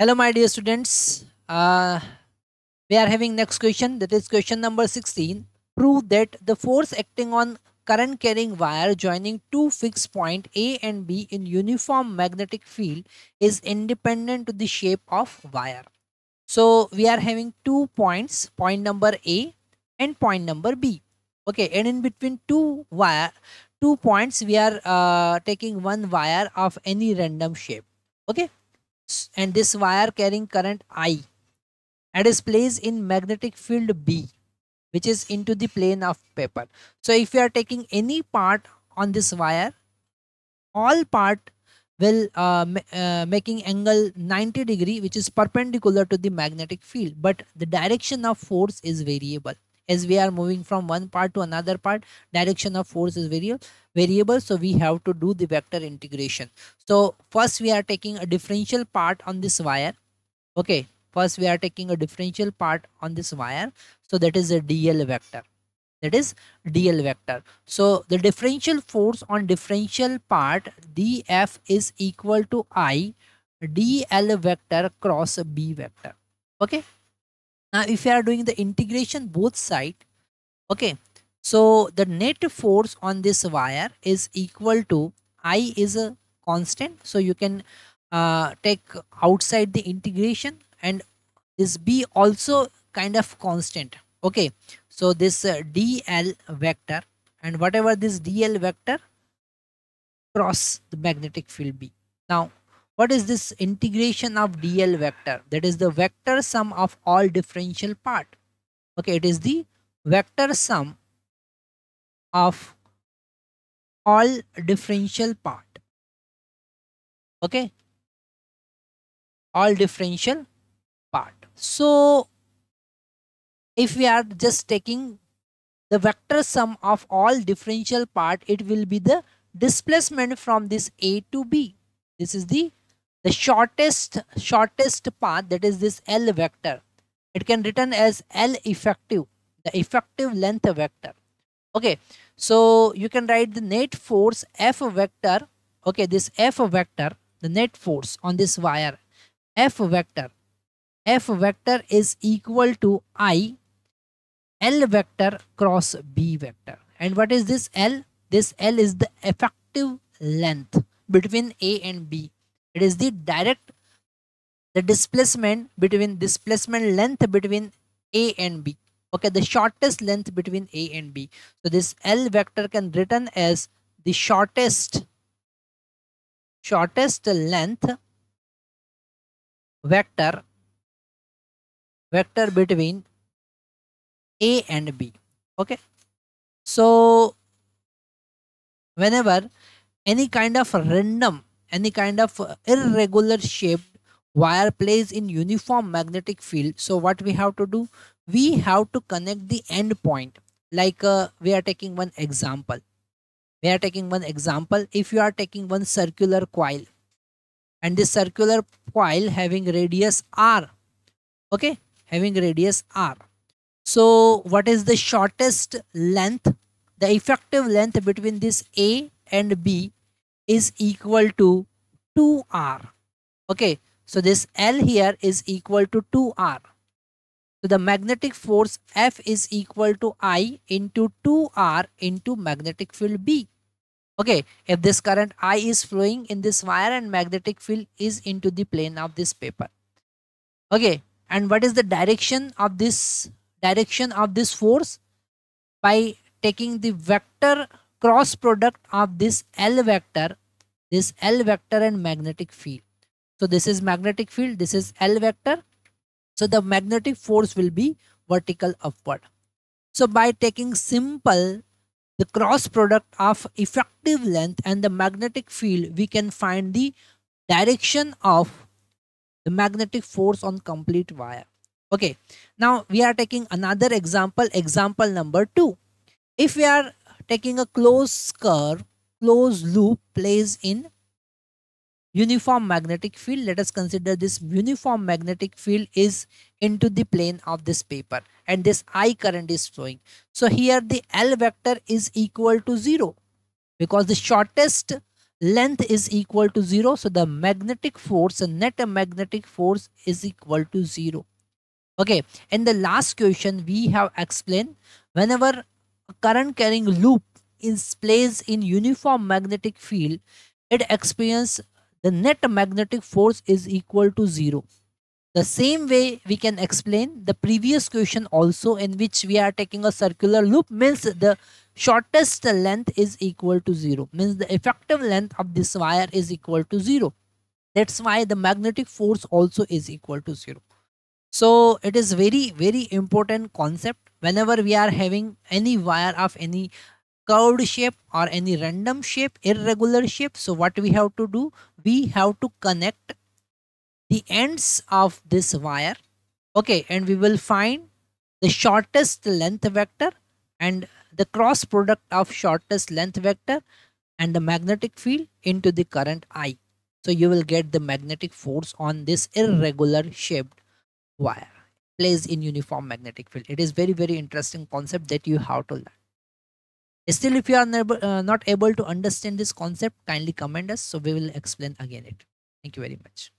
Hello, my dear students. We are having next question. That is question number 16. Prove that the force acting on current carrying wire joining two fixed point A and B in uniform magnetic field is independent to the shape of wire. So we are having 2 points, point number A and point number B. Okay, and in between 2 points, we are taking one wire of any random shape. Okay, and this wire carrying current I and is placed in magnetic field B, which is into the plane of paper. So if you are taking any part on this wire, all part will making angle 90 degree, which is perpendicular to the magnetic field, but the direction of force is variable. As we are moving from one part to another part, direction of force is variable, so we have to do the vector integration. So first we are taking a differential part on this wire. Okay, first we are taking a differential part on this wire, so that is a dl vector. That is dl vector. So the differential force on differential part df is equal to I dl vector cross b vector. Okay, now if you are doing the integration both side, okay, so the net force on this wire is equal to I is a constant, so you can take outside the integration, and this b also kind of constant. Okay, so this dl vector, and whatever this dl vector cross the magnetic field b. Now what is this integration of dl vector? That is the vector sum of all differential part. Okay, it is the vector sum of all differential part. Okay, all differential part. So if we are just taking the vector sum of all differential part, it will be the displacement from this A to B. This is the shortest path, that is this L vector. It can written as L effective, the effective length vector. Okay, so you can write the net force F vector. Okay, this F vector, the net force on this wire, F vector is equal to I L vector cross B vector. And what is this L? This L is the effective length between A and B. It is the displacement length between A and B. Okay, the shortest length between A and B. So this L vector can written as the shortest length vector between A and B. Okay, so whenever any kind of random, any kind of irregular shaped wire plays in uniform magnetic field, so what we have to do, we have to connect the end point. Like we are taking one example. If you are taking one circular coil, and this circular coil having radius r, okay, having radius r, so what is the shortest length? The effective length between this A and B is equal to 2r. Okay, so this L here is equal to 2r. So the magnetic force F is equal to I into 2r into magnetic field B. Okay, if this current I is flowing in this wire and magnetic field is into the plane of this paper. Okay, and what is the direction of this force? By taking the vector cross product of this L vector and magnetic field. So this is magnetic field, this is L vector. So the magnetic force will be vertical upward. So by taking simple the cross product of effective length and the magnetic field, we can find the direction of the magnetic force on complete wire. Okay, now we are taking another example, example number 2. If we are taking a closed loop plays in uniform magnetic field, let us consider this uniform magnetic field is into the plane of this paper and this I current is flowing. So here the L vector is equal to 0 because the shortest length is equal to 0, so the magnetic force, the net magnetic force is equal to 0. Okay, in the last question we have explained, whenever a current carrying loop is placed in uniform magnetic field, it experiences the net magnetic force is equal to 0. The same way we can explain the previous question also, in which we are taking a circular loop, means the shortest length is equal to 0, means the effective length of this wire is equal to 0. That's why the magnetic force also is equal to 0. So it is very very important concept whenever we are having any wire of any curved shape or any random shape, irregular shape. So what we have to do, we have to connect the ends of this wire, okay, and we will find the shortest length vector and the cross product of shortest length vector and the magnetic field into the current I. So you will get the magnetic force on this irregular shaped wire placed in uniform magnetic field. It is very very interesting concept that you have to learn. Still, if you are not able to understand this concept, kindly comment us, so we will explain again it. Thank you very much.